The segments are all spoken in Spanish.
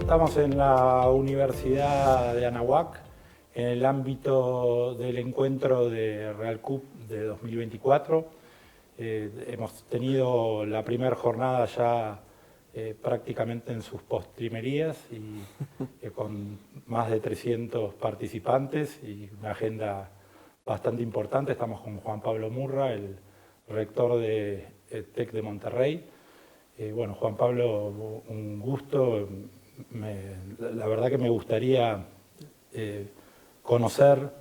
Estamos en la Universidad de Anáhuac, en el ámbito del encuentro de Real Cup de 2024. Hemos tenido la primera jornada ya prácticamente en sus postrimerías y con más de 300 participantes y una agenda bastante importante. Estamos con Juan Pablo Murra, el rector de TEC de Monterrey. Bueno, Juan Pablo, un gusto. La verdad que me gustaría conocer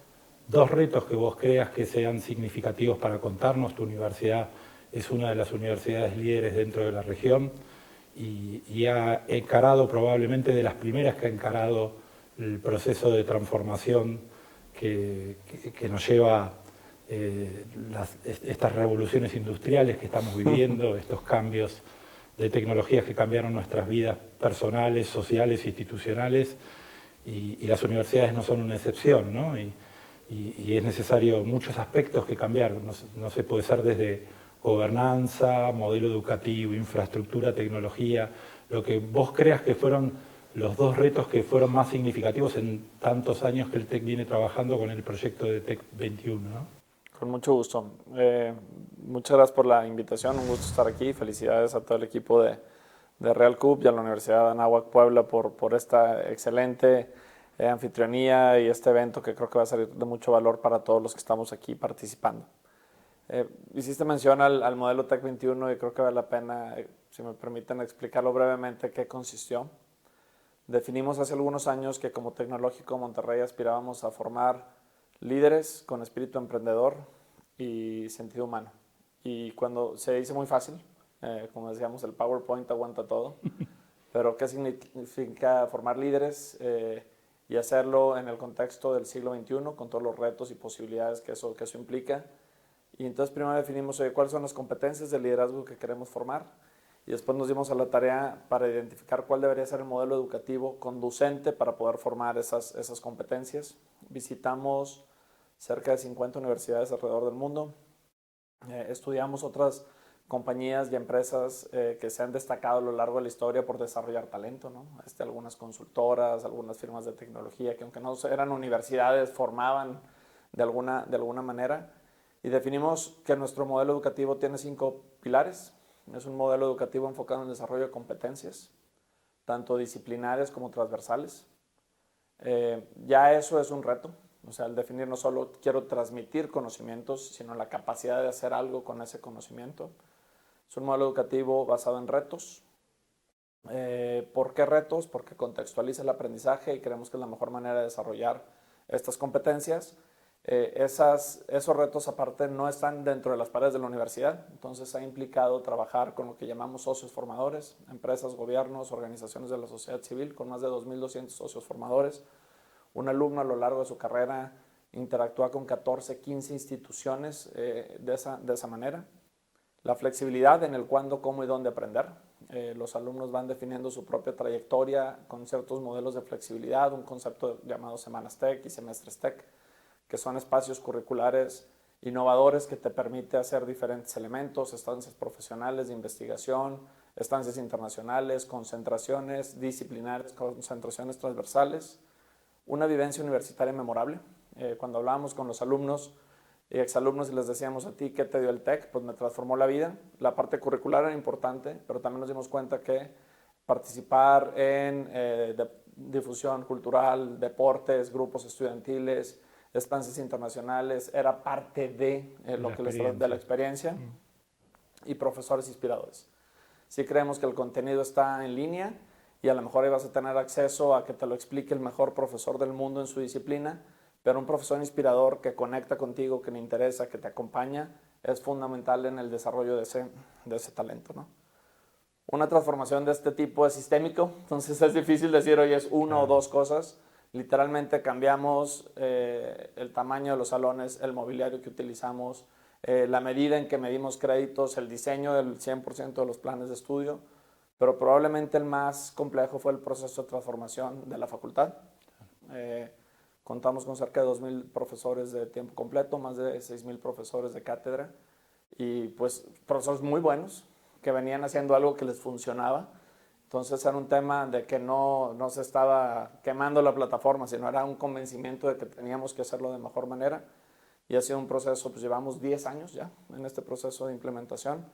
dos retos que vos creas que sean significativos para contarnos. Tu universidad es una de las universidades líderes dentro de la región y ha encarado, probablemente de las primeras que ha encarado, el proceso de transformación que nos lleva estas revoluciones industriales que estamos viviendo, estos cambios de tecnologías que cambiaron nuestras vidas personales, sociales, institucionales, y las universidades no son una excepción, ¿no? Y es necesario muchos aspectos que cambiar. No se puede ser desde gobernanza, modelo educativo, infraestructura, tecnología, lo que vos creas que fueron los dos retos que fueron más significativos en tantos años que el TEC viene trabajando con el proyecto de TEC 21, ¿no? Con mucho gusto. Muchas gracias por la invitación, un gusto estar aquí. Felicidades a todo el equipo de Real Cup y a la Universidad de Anáhuac Puebla por esta excelente anfitrionía y este evento que creo que va a ser de mucho valor para todos los que estamos aquí participando. Hiciste mención al modelo TEC 21 y creo que vale la pena, si me permiten, explicarlo brevemente qué consistió. Definimos hace algunos años que como Tecnológico Monterrey aspirábamos a formar líderes con espíritu emprendedor y sentido humano. Y cuando se dice muy fácil, como decíamos, el PowerPoint aguanta todo, pero ¿qué significa formar líderes y hacerlo en el contexto del siglo XXI con todos los retos y posibilidades que eso implica? Y entonces primero definimos cuáles son las competencias de liderazgo que queremos formar y después nos dimos a la tarea para identificar cuál debería ser el modelo educativo conducente para poder formar esas competencias. Visitamos cerca de 50 universidades alrededor del mundo. Estudiamos otras compañías y empresas que se han destacado a lo largo de la historia por desarrollar talento, ¿no? Algunas consultoras, algunas firmas de tecnología que aunque no eran universidades, formaban de alguna manera. Y definimos que nuestro modelo educativo tiene 5 pilares. Es un modelo educativo enfocado en el desarrollo de competencias, tanto disciplinares como transversales. Ya eso es un reto. O sea, el definir no solo quiero transmitir conocimientos, sino la capacidad de hacer algo con ese conocimiento. Es un modelo educativo basado en retos. ¿Por qué retos? Porque contextualiza el aprendizaje y creemos que es la mejor manera de desarrollar estas competencias. Esos retos aparte no están dentro de las paredes de la universidad, entonces ha implicado trabajar con lo que llamamos socios formadores, empresas, gobiernos, organizaciones de la sociedad civil, con más de 2.200 socios formadores. Un alumno a lo largo de su carrera interactúa con 14, 15 instituciones de esa manera. La flexibilidad en el cuándo, cómo y dónde aprender. Los alumnos van definiendo su propia trayectoria con ciertos modelos de flexibilidad, un concepto llamado Semanas TEC y Semestres TEC, que son espacios curriculares innovadores que te permite hacer diferentes elementos, estancias profesionales de investigación, estancias internacionales, concentraciones disciplinares, concentraciones transversales. Una vivencia universitaria memorable. Cuando hablábamos con los alumnos y exalumnos y les decíamos a ti, ¿qué te dio el TEC? Pues me transformó la vida. La parte curricular era importante, pero también nos dimos cuenta que participar en difusión cultural, deportes, grupos estudiantiles, estancias internacionales, era parte de la experiencia y profesores inspiradores. Sí creemos que el contenido está en línea y a lo mejor ahí vas a tener acceso a que te lo explique el mejor profesor del mundo en su disciplina, pero un profesor inspirador que conecta contigo, que le interesa, que te acompaña, es fundamental en el desarrollo de ese talento, ¿no? Una transformación de este tipo es sistémico, entonces es difícil decir, oye, es una o dos cosas. Literalmente cambiamos el tamaño de los salones, el mobiliario que utilizamos, la medida en que medimos créditos, el diseño del 100% de los planes de estudio, pero probablemente el más complejo fue el proceso de transformación de la facultad. Contamos con cerca de 2.000 profesores de tiempo completo, más de 6.000 profesores de cátedra y pues profesores muy buenos que venían haciendo algo que les funcionaba. Entonces era un tema de que no se estaba quemando la plataforma, sino era un convencimiento de que teníamos que hacerlo de mejor manera. Y ha sido un proceso, pues llevamos 10 años ya en este proceso de implementación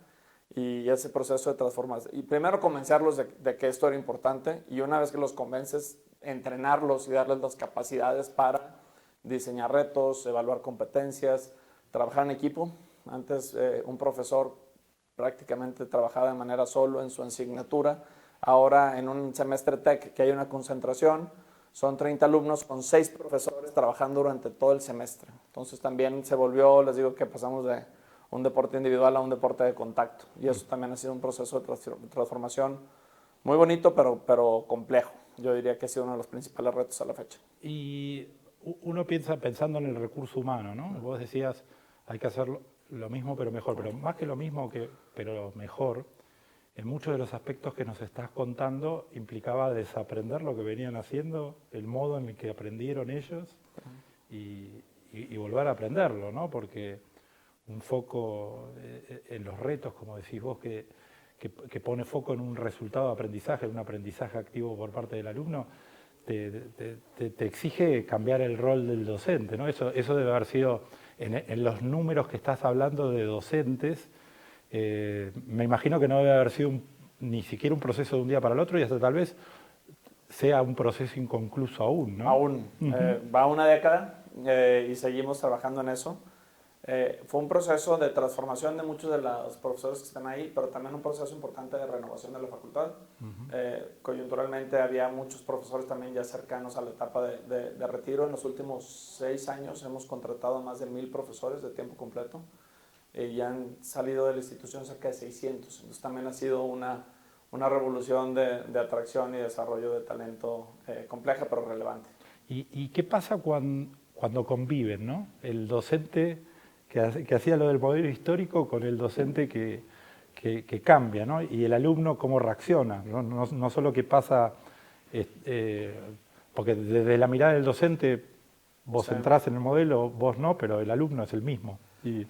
y ese proceso de transformación. Y primero convencerlos de que esto era importante y una vez que los convences, entrenarlos y darles las capacidades para diseñar retos, evaluar competencias, trabajar en equipo. Antes un profesor prácticamente trabajaba de manera solo en su asignatura. Ahora en un semestre TEC que hay una concentración, son 30 alumnos con 6 profesores trabajando durante todo el semestre. Entonces también se volvió, les digo que pasamos de un deporte individual a un deporte de contacto. Y eso también ha sido un proceso de transformación muy bonito, pero complejo. Yo diría que ha sido uno de los principales retos a la fecha. Y uno pensando en el recurso humano, ¿no? Vos decías, hay que hacer lo mismo pero mejor, pero más que lo mismo, pero mejor, en muchos de los aspectos que nos estás contando implicaba desaprender lo que venían haciendo, el modo en el que aprendieron ellos y volver a aprenderlo, ¿no? Porque un foco en los retos, como decís vos, que pone foco en un resultado de aprendizaje, en un aprendizaje activo por parte del alumno, te exige cambiar el rol del docente, ¿no? Eso debe haber sido, en los números que estás hablando de docentes, me imagino que no debe haber sido ni siquiera un proceso de un día para el otro y hasta tal vez sea un proceso inconcluso aún, ¿no? Aún. Va una década y seguimos trabajando en eso. Fue un proceso de transformación de muchos de los profesores que están ahí, pero también un proceso importante de renovación de la facultad. Coyunturalmente había muchos profesores también ya cercanos a la etapa de retiro. En los últimos 6 años hemos contratado a más de 1000 profesores de tiempo completo y han salido de la institución cerca de 600. Entonces también ha sido una revolución de atracción y desarrollo de talento compleja pero relevante. ¿Y qué pasa cuando conviven, ¿no? El docente que hacía lo del modelo histórico con el docente que cambia, ¿no? Y el alumno cómo reacciona, ¿no? No solo qué pasa, porque desde la mirada del docente vos entrás en el modelo, vos no, pero el alumno es el mismo. Y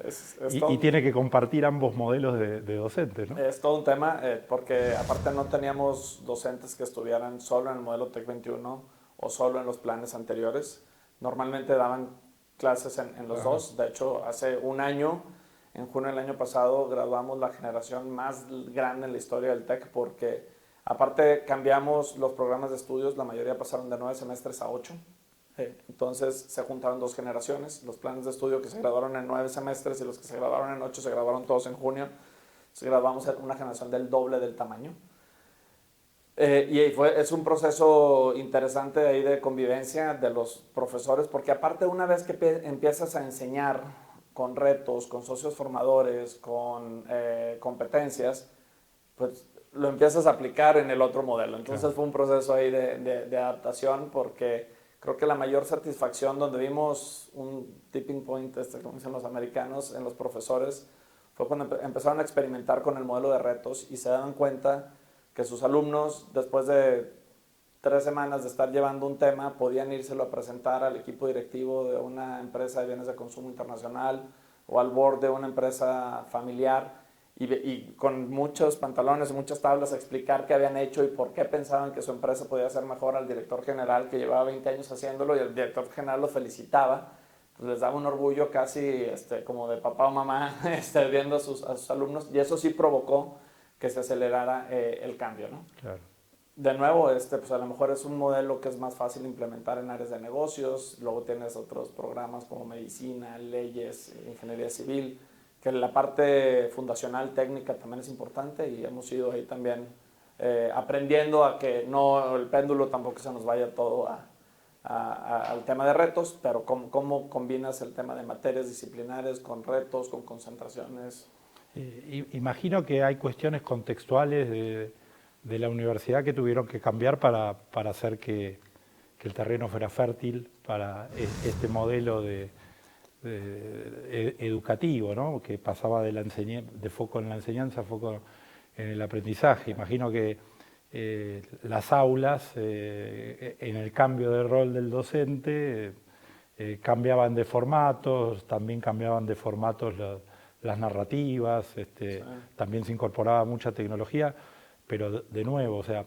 tiene que compartir ambos modelos de docentes, ¿no? Es todo un tema, porque aparte no teníamos docentes que estuvieran solo en el modelo TEC 21 o solo en los planes anteriores. Normalmente daban clases en los dos. De hecho, hace un año, en junio del año pasado, graduamos la generación más grande en la historia del TEC porque aparte cambiamos los programas de estudios, la mayoría pasaron de 9 semestres a 8. Entonces se juntaron 2 generaciones, los planes de estudio que se graduaron en 9 semestres y los que se graduaron en 8 se graduaron todos en junio. Se graduamos en una generación del doble del tamaño. Es un proceso interesante ahí de convivencia de los profesores, porque aparte una vez que empiezas a enseñar con retos, con socios formadores, con competencias, pues lo empiezas a aplicar en el otro modelo. Entonces fue un proceso ahí de adaptación porque creo que la mayor satisfacción donde vimos un tipping point, como dicen los americanos, en los profesores, fue cuando empezaron a experimentar con el modelo de retos y se daban cuenta que sus alumnos, después de 3 semanas de estar llevando un tema, podían írselo a presentar al equipo directivo de una empresa de bienes de consumo internacional o al board de una empresa familiar y con muchos pantalones y muchas tablas a explicar qué habían hecho y por qué pensaban que su empresa podía ser mejor al director general que llevaba 20 años haciéndolo y el director general los felicitaba. Pues les daba un orgullo casi como de papá o mamá viendo a sus alumnos y eso sí provocó que se acelerara el cambio, ¿no? Claro. De nuevo, pues a lo mejor es un modelo que es más fácil implementar en áreas de negocios, luego tienes otros programas como medicina, leyes, ingeniería civil, que la parte fundacional técnica también es importante y hemos ido ahí también aprendiendo a que no el péndulo tampoco se nos vaya todo al tema de retos, pero cómo combinas el tema de materias disciplinares con retos, con concentraciones. Imagino que hay cuestiones contextuales de la universidad que tuvieron que cambiar para hacer que el terreno fuera fértil para este modelo educativo, ¿no? Que pasaba de foco en la enseñanza a foco en el aprendizaje. Imagino que las aulas, en el cambio de rol del docente, cambiaban de formatos, también cambiaban de formatos las narrativas, también se incorporaba mucha tecnología. pero de nuevo, o sea,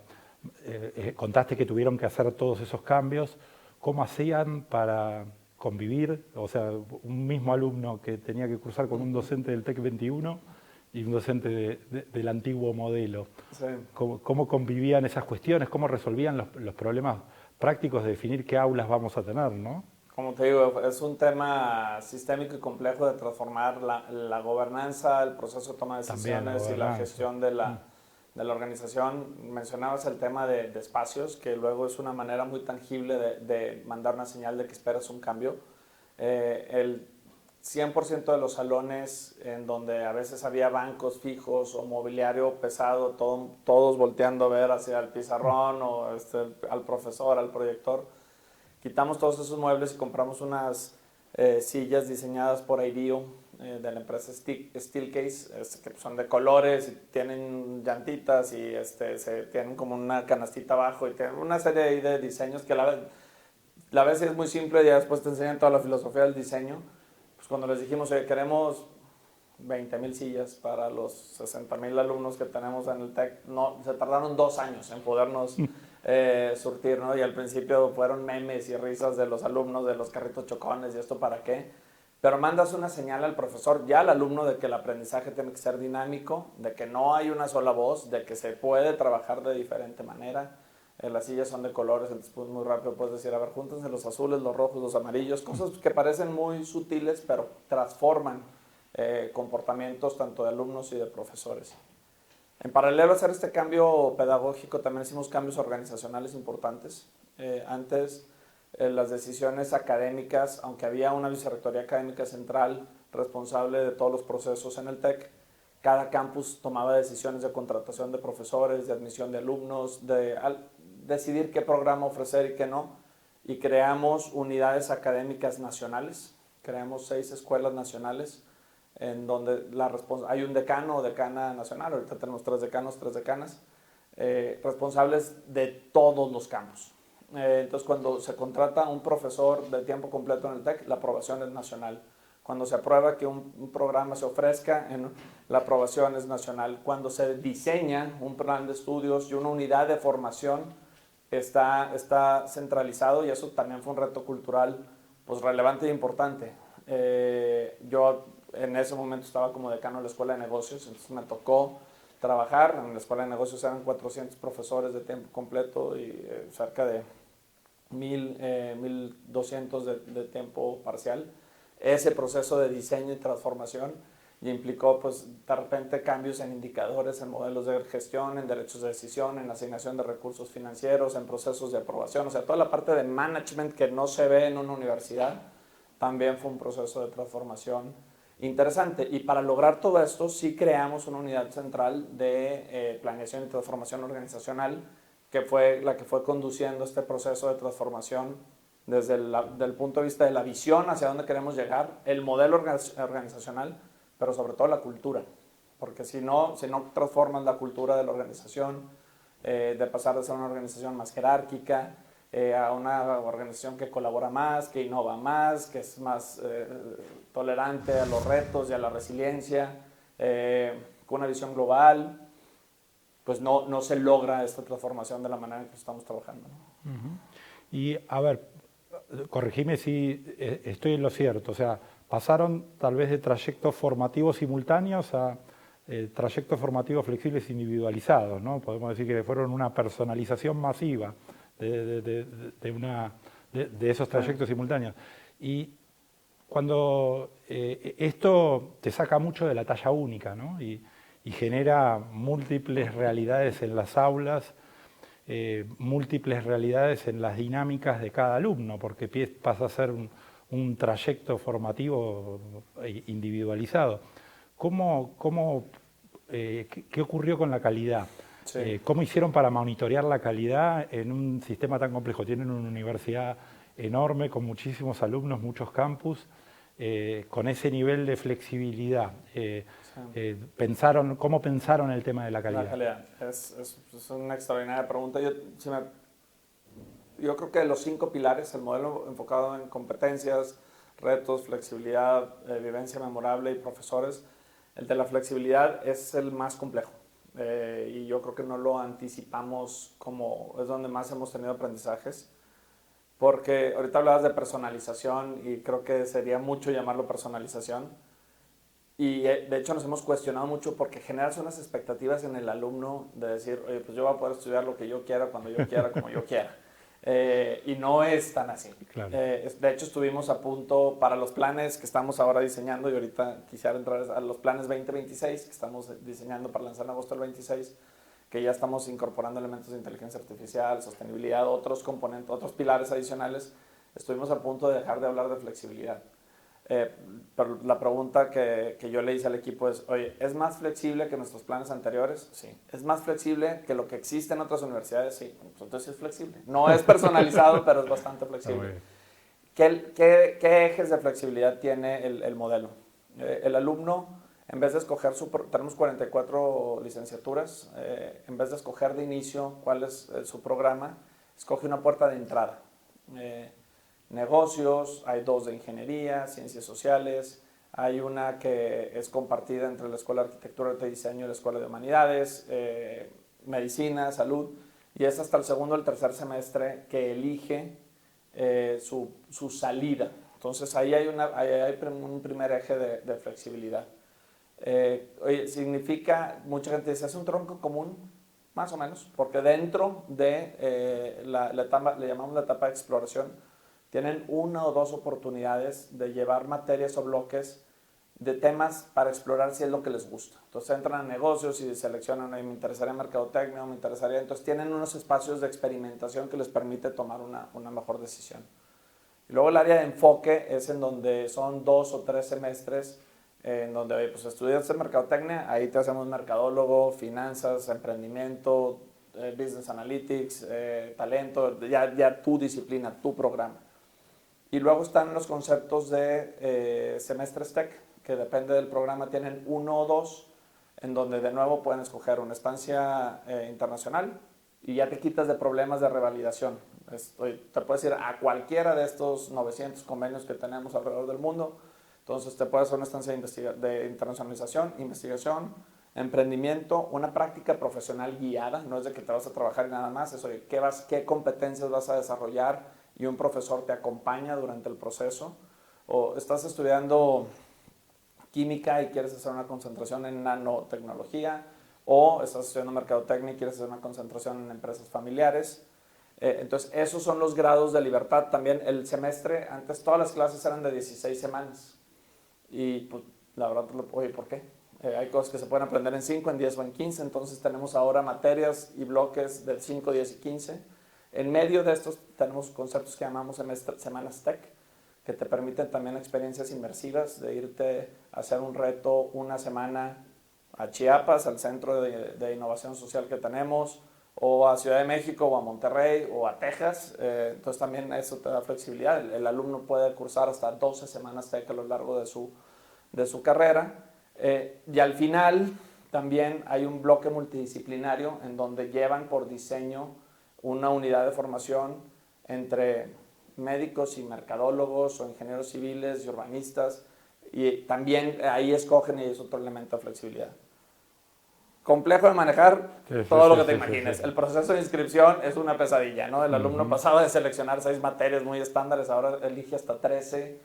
contaste que tuvieron que hacer todos esos cambios. ¿Cómo hacían para convivir? O sea, un mismo alumno que tenía que cursar con un docente del TEC 21 y un docente del antiguo modelo. Sí. ¿Cómo convivían esas cuestiones? ¿Cómo resolvían los problemas prácticos de definir qué aulas vamos a tener, ¿no? Como te digo, es un tema sistémico y complejo de transformar la gobernanza, el proceso de toma de decisiones y la gestión de la organización. Mencionabas el tema de espacios, que luego es una manera muy tangible de mandar una señal de que esperas un cambio. El 100% de los salones en donde a veces había bancos fijos o mobiliario pesado, todos volteando a ver hacia el pizarrón o al profesor, al proyector. Quitamos todos esos muebles y compramos unas sillas diseñadas por Airio, de la empresa Steelcase, que son de colores y tienen llantitas y tienen como una canastita abajo y tienen una serie de diseños que la vez es muy simple y ya después te enseñan toda la filosofía del diseño. Pues cuando les dijimos, queremos 20,000 sillas para los 60,000 alumnos que tenemos en el TEC, no, se tardaron 2 años en podernos surtir, ¿no? Y al principio fueron memes y risas de los alumnos, de los carritos chocones y esto para qué. Pero mandas una señal al profesor, ya al alumno, de que el aprendizaje tiene que ser dinámico, de que no hay una sola voz, de que se puede trabajar de diferente manera. Las sillas son de colores, entonces pues muy rápido puedes decir, a ver, júntense los azules, los rojos, los amarillos, cosas que parecen muy sutiles, pero transforman comportamientos tanto de alumnos y de profesores. En paralelo a hacer este cambio pedagógico, también hicimos cambios organizacionales importantes. Antes, las decisiones académicas, aunque había una vicerrectoría académica central responsable de todos los procesos en el TEC, cada campus tomaba decisiones de contratación de profesores, de admisión de alumnos, de decidir qué programa ofrecer y qué no. Y creamos unidades académicas nacionales, creamos 6 escuelas nacionales, en donde hay un decano o decana nacional, ahorita tenemos 3 decanos, 3 decanas, responsables de todos los campus. Entonces, cuando se contrata un profesor de tiempo completo en el TEC, la aprobación es nacional. Cuando se aprueba que un programa se ofrezca, la aprobación es nacional. Cuando se diseña un plan de estudios y una unidad de formación, está centralizado, y eso también fue un reto cultural pues relevante e importante. Yo en ese momento estaba como decano de la Escuela de Negocios, entonces me tocó trabajar. En la Escuela de Negocios eran 400 profesores de tiempo completo y cerca de 1,200 de tiempo parcial. Ese proceso de diseño y transformación y implicó pues de repente cambios en indicadores, en modelos de gestión, en derechos de decisión, en asignación de recursos financieros, en procesos de aprobación. O sea, toda la parte de management que no se ve en una universidad también fue un proceso de transformación interesante. Y para lograr todo esto sí creamos una unidad central de planeación y transformación organizacional, que fue la que fue conduciendo este proceso de transformación desde el punto de vista de la visión hacia dónde queremos llegar, el modelo organizacional, pero sobre todo la cultura. Porque si no transformas la cultura de la organización, de pasar de ser una organización más jerárquica, a una organización que colabora más, que innova más, que es más tolerante a los retos y a la resiliencia, con una visión global, pues no se logra esta transformación de la manera en que estamos trabajando, ¿no? Uh-huh. Y a ver, corregime si estoy en lo cierto, o sea, pasaron tal vez de trayectos formativos simultáneos a trayectos formativos flexibles individualizados, ¿no? Podemos decir que fueron una personalización masiva de esos trayectos simultáneos. Y cuando esto te saca mucho de la talla única, ¿no? Y genera múltiples realidades en las aulas, múltiples realidades en las dinámicas de cada alumno, porque pasa a ser un trayecto formativo individualizado. ¿Qué ocurrió con la calidad? Sí. ¿Cómo hicieron para monitorear la calidad en un sistema tan complejo? Tienen una universidad enorme con muchísimos alumnos, muchos campus, con ese nivel de flexibilidad. ¿Cómo pensaron el tema de la calidad? La calidad es una extraordinaria pregunta. Yo creo que de los 5 pilares, el modelo enfocado en competencias, retos, flexibilidad, vivencia memorable y profesores, el de la flexibilidad es el más complejo. y yo creo que no lo anticipamos como es donde más hemos tenido aprendizajes. Porque ahorita hablabas de personalización y creo que sería mucho llamarlo personalización. Y de hecho nos hemos cuestionado mucho porque generas unas expectativas en el alumno de decir, oye, pues yo voy a poder estudiar lo que yo quiera, cuando yo quiera, como yo quiera. Y no es tan así. Claro. De hecho estuvimos a punto para los planes que estamos ahora diseñando y ahorita quisiera entrar a los planes 2026 que estamos diseñando para lanzar en agosto del 26, que ya estamos incorporando elementos de inteligencia artificial, sostenibilidad, otros componentes, otros pilares adicionales. Estuvimos a punto de dejar de hablar de flexibilidad. Pero la pregunta que yo le hice al equipo es, oye, ¿es más flexible que nuestros planes anteriores? Sí. ¿Es más flexible que lo que existe en otras universidades? Sí. Pues entonces es flexible. No es personalizado, pero es bastante flexible. ¿Qué ejes de flexibilidad tiene el modelo? El alumno, en vez de escoger tenemos 44 licenciaturas, en vez de escoger de inicio cuál es su programa, escoge una puerta de entrada. Negocios, hay 2 de ingeniería, ciencias sociales, hay una que es compartida entre la Escuela de Arquitectura y Diseño y la Escuela de Humanidades, medicina, salud, y es hasta el segundo o el tercer semestre que elige su salida. Entonces ahí hay un primer eje de flexibilidad. Oye, significa, mucha gente dice, es un tronco común, más o menos, porque dentro de la etapa, le llamamos la etapa de exploración, tienen 1 o 2 oportunidades de llevar materias o bloques de temas para explorar si es lo que les gusta. Entonces entran a negocios y seleccionan, me interesaría mercadotecnia, me interesaría, entonces tienen unos espacios de experimentación que les permite tomar una mejor decisión. Y luego el área de enfoque es en donde son 2 o 3 semestres en donde, oye, pues estudias mercadotecnia, ahí te hacemos mercadólogo, finanzas, emprendimiento, business analytics, talento, ya tu disciplina, tu programa. Y luego están los conceptos de semestres tech, que depende del programa, tienen 1 o 2, en donde de nuevo pueden escoger una estancia internacional y ya te quitas de problemas de revalidación. Te puedes ir a cualquiera de estos 900 convenios que tenemos alrededor del mundo. Entonces te puedes hacer una estancia de internacionalización, investigación, emprendimiento, una práctica profesional guiada. No es de que te vas a trabajar y nada más, es oye, qué competencias vas a desarrollar y un profesor te acompaña durante el proceso. O estás estudiando química y quieres hacer una concentración en nanotecnología, o estás estudiando mercadotecnia y quieres hacer una concentración en empresas familiares. Entonces, esos son los grados de libertad. También el semestre, antes todas las clases eran de 16 semanas. Y pues, la verdad, oye, ¿por qué? Hay cosas que se pueden aprender en 5, en 10 o en 15. Entonces, tenemos ahora materias y bloques de 5, 10 y 15. En medio de estos tenemos conceptos que llamamos semanas tech, que te permiten también experiencias inmersivas de irte a hacer un reto una semana a Chiapas, al centro de innovación social que tenemos, o a Ciudad de México, o a Monterrey, o a Texas. Entonces también eso te da flexibilidad. El alumno puede cursar hasta 12 semanas tech a lo largo de su carrera. Y al final también hay un bloque multidisciplinario en donde llevan por diseño una unidad de formación entre médicos y mercadólogos o ingenieros civiles y urbanistas, y también ahí escogen y es otro elemento de flexibilidad. Complejo de manejar, todo lo que te imagines. El proceso de inscripción es una pesadilla, ¿no? El alumno pasaba de seleccionar 6 materias muy estándares, ahora elige hasta 13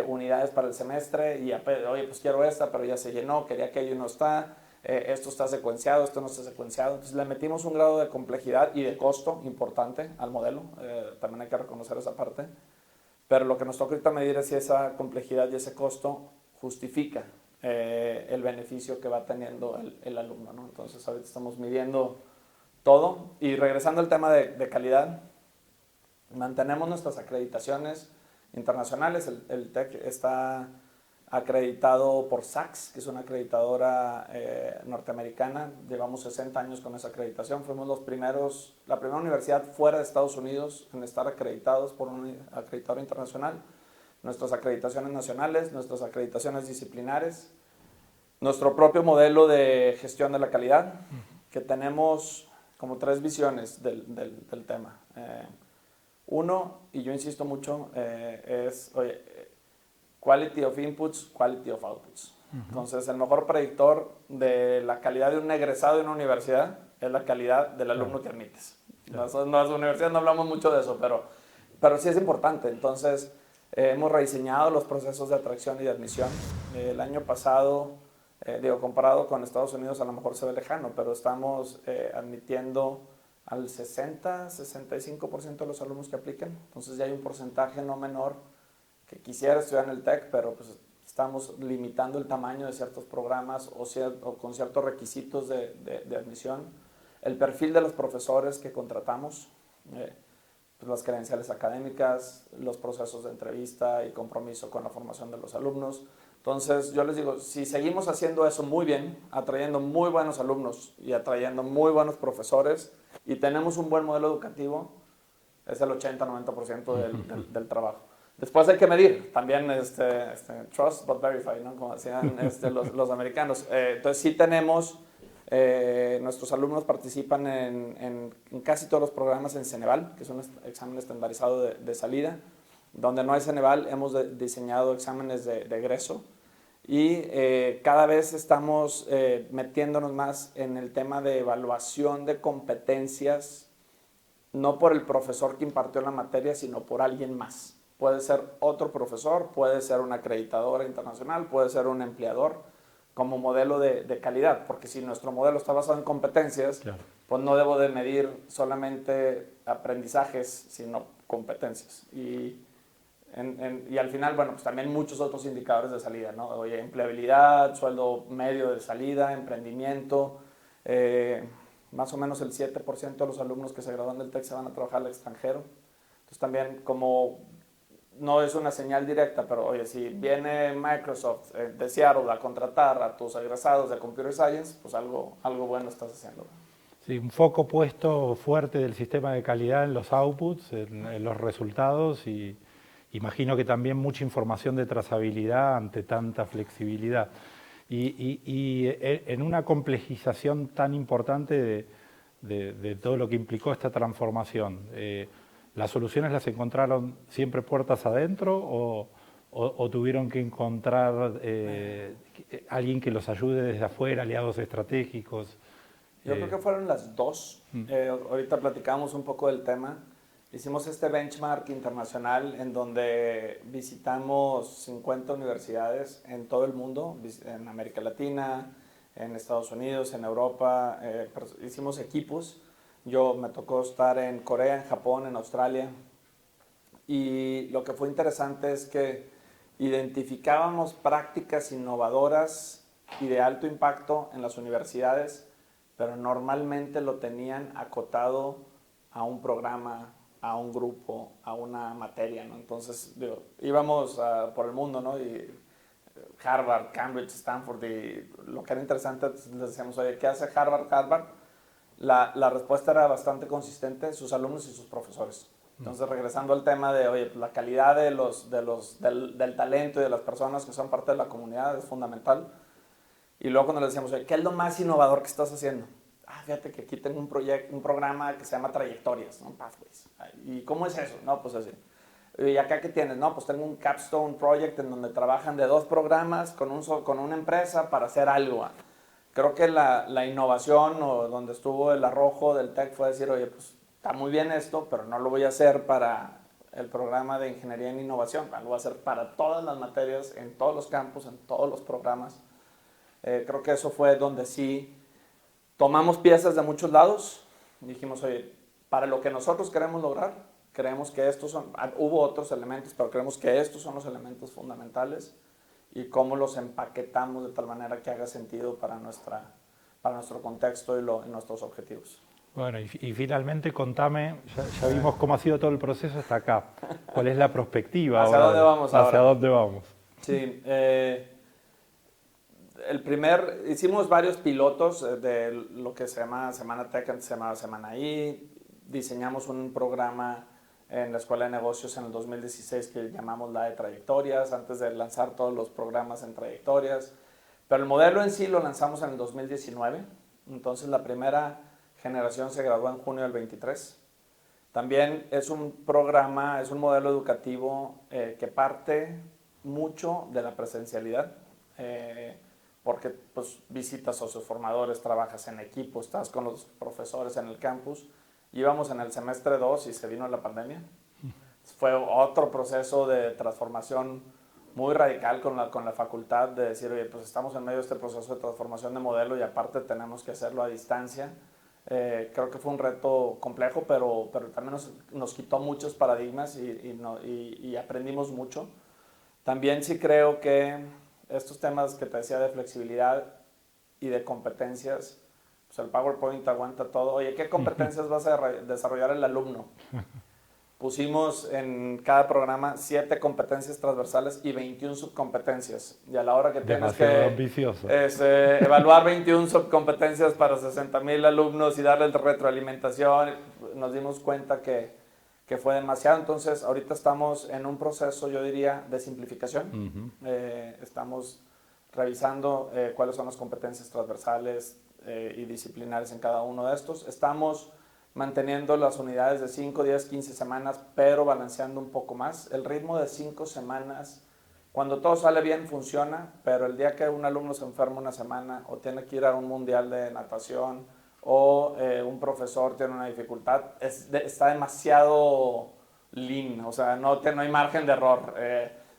unidades para el semestre y, oye, pues quiero esta, pero ya se llenó, quería aquello y no está. Esto está secuenciado, esto no está secuenciado. Entonces le metimos un grado de complejidad y de costo importante al modelo. También hay que reconocer esa parte. Pero lo que nos toca ahorita medir es si esa complejidad y ese costo justifica el beneficio que va teniendo el alumno, ¿no? Entonces ahorita estamos midiendo todo. Y regresando al tema de calidad, mantenemos nuestras acreditaciones internacionales. El TEC está acreditado por SACS, que es una acreditadora norteamericana. Llevamos 60 años con esa acreditación. Fuimos la primera universidad fuera de Estados Unidos en estar acreditados por un acreditador internacional. Nuestras acreditaciones nacionales, nuestras acreditaciones disciplinares, nuestro propio modelo de gestión de la calidad, que tenemos como 3 visiones del tema. Uno, y yo insisto mucho, es, oye, quality of inputs, quality of outputs. Entonces, el mejor predictor de la calidad de un egresado de una universidad es la calidad del alumno que admites. Nosotros en las universidades no hablamos mucho de eso, pero sí es importante. Entonces, hemos rediseñado los procesos de atracción y de admisión. El año pasado, comparado con Estados Unidos, a lo mejor se ve lejano, pero estamos admitiendo al 60-65% de los alumnos que apliquen. Entonces, ya hay un porcentaje no menor que quisiera estudiar en el TEC, pero pues estamos limitando el tamaño de ciertos programas o con ciertos requisitos de admisión. El perfil de los profesores que contratamos, pues las credenciales académicas, los procesos de entrevista y compromiso con la formación de los alumnos. Entonces, yo les digo, si seguimos haciendo eso muy bien, atrayendo muy buenos alumnos y atrayendo muy buenos profesores y tenemos un buen modelo educativo, es el 80-90% del trabajo. Después hay que medir, también trust but verify, ¿no? Como decían los americanos. Entonces sí tenemos, nuestros alumnos participan en casi todos los programas en Ceneval, que es un examen estandarizado de salida. Donde no hay Ceneval hemos diseñado exámenes de egreso y cada vez estamos metiéndonos más en el tema de evaluación de competencias, no por el profesor que impartió la materia, sino por alguien más. Puede ser otro profesor, puede ser una acreditadora internacional, puede ser un empleador como modelo de calidad, porque si nuestro modelo está basado en competencias, claro, pues no debo de medir solamente aprendizajes, sino competencias. Y al final, bueno, pues también muchos otros indicadores de salida, ¿no? Oye, empleabilidad, sueldo medio de salida, emprendimiento, más o menos el 7% de los alumnos que se gradúan del TEC se van a trabajar al extranjero. Entonces también como no es una señal directa, pero oye, si viene Microsoft de Seattle a contratar a tus egresados de Computer Science, pues algo bueno estás haciendo. Sí, un foco puesto fuerte del sistema de calidad en los outputs, en los resultados y imagino que también mucha información de trazabilidad ante tanta flexibilidad. Y en una complejización tan importante de todo lo que implicó esta transformación, ¿las soluciones las encontraron siempre puertas adentro o tuvieron que encontrar alguien que los ayude desde afuera, aliados estratégicos? Yo creo que fueron las dos. Ahorita platicamos un poco del tema. Hicimos este benchmark internacional en donde visitamos 50 universidades en todo el mundo, en América Latina, en Estados Unidos, en Europa. Hicimos equipos. Me tocó estar en Corea, en Japón, en Australia. Y lo que fue interesante es que identificábamos prácticas innovadoras y de alto impacto en las universidades, pero normalmente lo tenían acotado a un programa, a un grupo, a una materia, ¿no? Entonces, íbamos por el mundo, ¿no? Y Harvard, Cambridge, Stanford, y lo que era interesante, les decíamos, oye, ¿qué hace Harvard? La respuesta era bastante consistente, sus alumnos y sus profesores. Entonces, regresando al tema de, oye, la calidad del talento y de las personas que son parte de la comunidad es fundamental. Y luego cuando le decíamos, oye, ¿qué es lo más innovador que estás haciendo? Fíjate que aquí tengo un programa que se llama Trayectorias, ¿no? Pathways. ¿Y cómo es eso? No, pues así. ¿Y acá qué tienes? No, pues tengo un capstone project en donde trabajan de 2 programas con una empresa para hacer algo. Creo que la innovación o donde estuvo el arrojo del TEC fue decir, oye, pues está muy bien esto, pero no lo voy a hacer para el programa de Ingeniería en Innovación, lo voy a hacer para todas las materias, en todos los campus, en todos los programas. Creo que eso fue donde sí tomamos piezas de muchos lados y dijimos, oye, para lo que nosotros queremos lograr, creemos que hubo otros elementos, pero creemos que estos son los elementos fundamentales y cómo los empaquetamos de tal manera que haga sentido para nuestro contexto y nuestros objetivos. Bueno, y finalmente contame, ya vimos cómo ha sido todo el proceso hasta acá. ¿Cuál es la perspectiva ¿Hacia dónde vamos ahora? ¿Hacia dónde vamos? Sí, hicimos varios pilotos de lo que se llama Semana Tech, antes se llamaba Semana I. Diseñamos un programa en la Escuela de Negocios en el 2016 que llamamos la de Trayectorias, antes de lanzar todos los programas en Trayectorias. Pero el modelo en sí lo lanzamos en el 2019, entonces la primera generación se graduó en junio del 23. También es un programa, es un modelo educativo que parte mucho de la presencialidad. porque pues, visitas socios formadores, trabajas en equipo, estás con los profesores en el campus. Íbamos en el semestre 2 y se vino la pandemia. Fue otro proceso de transformación muy radical con la facultad, de decir, oye, pues estamos en medio de este proceso de transformación de modelo y aparte tenemos que hacerlo a distancia. Creo que fue un reto complejo, pero también nos quitó muchos paradigmas y aprendimos mucho. También sí creo que estos temas que te decía de flexibilidad y de competencias, pues el PowerPoint aguanta todo. Oye, ¿qué competencias vas a desarrollar el alumno? Pusimos en cada programa 7 competencias transversales y 21 subcompetencias. Y a la hora que tienes que evaluar 21 subcompetencias para 60,000 alumnos y darles retroalimentación, nos dimos cuenta que fue demasiado. Entonces, ahorita estamos en un proceso, yo diría, de simplificación. Estamos revisando cuáles son las competencias transversales y disciplinares en cada uno de estos. Estamos manteniendo las unidades de 5, 10, 15 semanas, pero balanceando un poco más. El ritmo de 5 semanas, cuando todo sale bien, funciona, pero el día que un alumno se enferma una semana o tiene que ir a un mundial de natación o un profesor tiene una dificultad, está demasiado lean, o sea, no hay margen de error.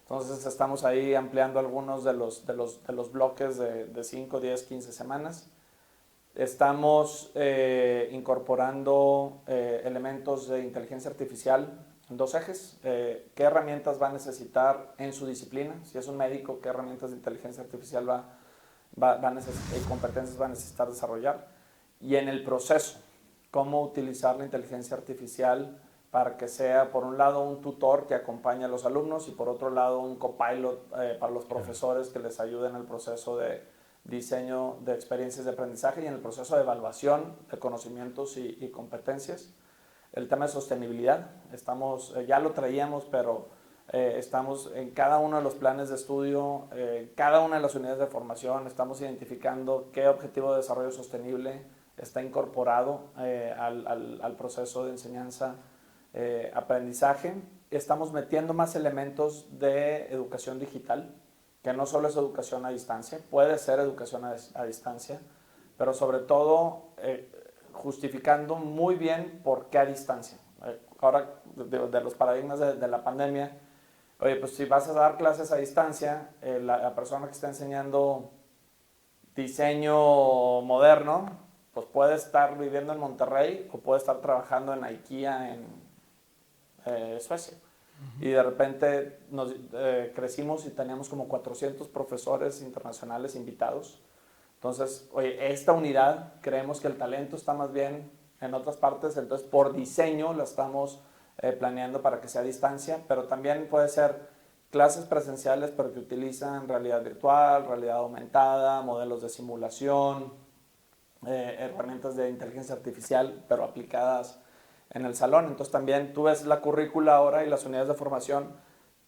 Entonces estamos ahí ampliando algunos de los bloques de 5, 10, 15 semanas. Estamos incorporando elementos de inteligencia artificial en 2 ejes. ¿Qué herramientas va a necesitar en su disciplina? Si es un médico, ¿qué herramientas de inteligencia artificial y competencias va a necesitar desarrollar? Y en el proceso, ¿cómo utilizar la inteligencia artificial para que sea, por un lado, un tutor que acompañe a los alumnos y, por otro lado, un copilot para los profesores que les ayuden en el proceso de diseño de experiencias de aprendizaje y en el proceso de evaluación de conocimientos y competencias? El tema de sostenibilidad, ya lo traíamos, pero estamos en cada uno de los planes de estudio, cada una de las unidades de formación, estamos identificando qué objetivo de desarrollo sostenible está incorporado al proceso de enseñanza, aprendizaje. Estamos metiendo más elementos de educación digital, que no solo es educación a distancia, puede ser educación a distancia, pero sobre todo justificando muy bien por qué a distancia. Ahora, de los paradigmas de la pandemia, oye, pues si vas a dar clases a distancia, la persona que está enseñando diseño moderno, pues puede estar viviendo en Monterrey o puede estar trabajando en IKEA en Suecia. Y de repente crecimos y teníamos como 400 profesores internacionales invitados. Entonces, oye, esta unidad creemos que el talento está más bien en otras partes, entonces por diseño la estamos planeando para que sea a distancia, pero también puede ser clases presenciales pero que utilizan realidad virtual, realidad aumentada, modelos de simulación, herramientas de inteligencia artificial pero aplicadas en el salón. Entonces también tú ves la currícula ahora y las unidades de formación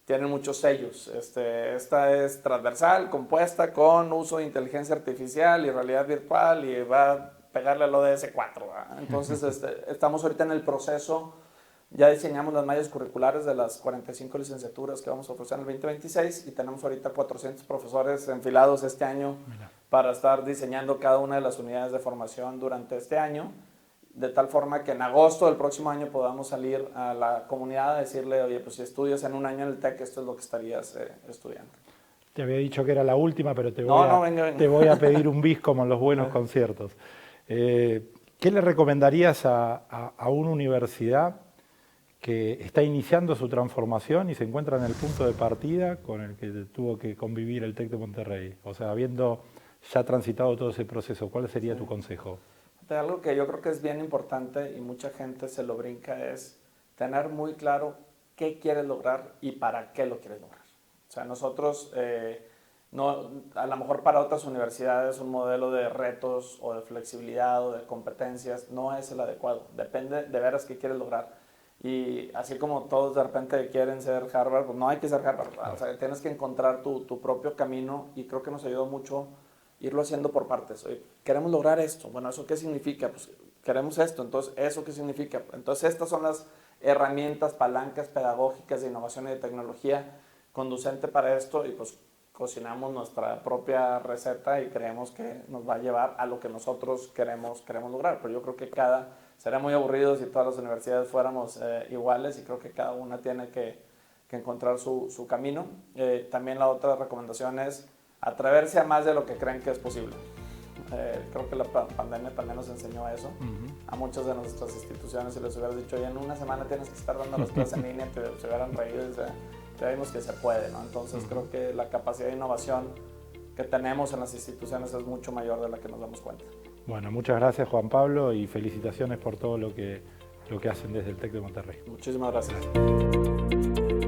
tienen muchos sellos. Esta es transversal, compuesta con uso de inteligencia artificial y realidad virtual y va a pegarle al ODS 4. Entonces estamos ahorita en el proceso, ya diseñamos las mallas curriculares de las 45 licenciaturas que vamos a ofrecer en el 2026 y tenemos ahorita 400 profesores enfilados este año para estar diseñando cada una de las unidades de formación durante este año, de tal forma que en agosto del próximo año podamos salir a la comunidad a decirle, oye, pues si estudias en un año en el TEC, esto es lo que estarías estudiando. Te había dicho que era la última, pero te voy a pedir un bis como en los buenos conciertos. ¿Qué le recomendarías a una universidad que está iniciando su transformación y se encuentra en el punto de partida con el que tuvo que convivir el TEC de Monterrey? O sea, habiendo ya transitado todo ese proceso, ¿cuál sería tu consejo? Algo que yo creo que es bien importante y mucha gente se lo brinca es tener muy claro qué quieres lograr y para qué lo quieres lograr. O sea, nosotros, a lo mejor para otras universidades un modelo de retos o de flexibilidad o de competencias no es el adecuado. Depende de veras qué quieres lograr. Y así como todos de repente quieren ser Harvard, pues no hay que ser Harvard. O sea, tienes que encontrar tu propio camino y creo que nos ayudó mucho irlo haciendo por partes. Oye, queremos lograr esto. Bueno, ¿eso qué significa? Pues queremos esto. Entonces, ¿eso qué significa? Entonces, estas son las herramientas, palancas pedagógicas de innovación y de tecnología conducente para esto. Y pues cocinamos nuestra propia receta y creemos que nos va a llevar a lo que nosotros queremos lograr. Pero yo creo que sería muy aburrido si todas las universidades fuéramos iguales, y creo que cada una tiene que encontrar su camino. También la otra recomendación es atreverse a más de lo que creen que es posible. Creo que la pandemia también nos enseñó eso. A muchas de nuestras instituciones, si les hubieras dicho, oye, en una semana tienes que estar dando las clases en línea, se hubieran reído y ya vimos que se puede, ¿no? Entonces creo que la capacidad de innovación que tenemos en las instituciones es mucho mayor de la que nos damos cuenta. Bueno, muchas gracias, Juan Pablo, y felicitaciones por todo lo que hacen desde el TEC de Monterrey. Muchísimas gracias.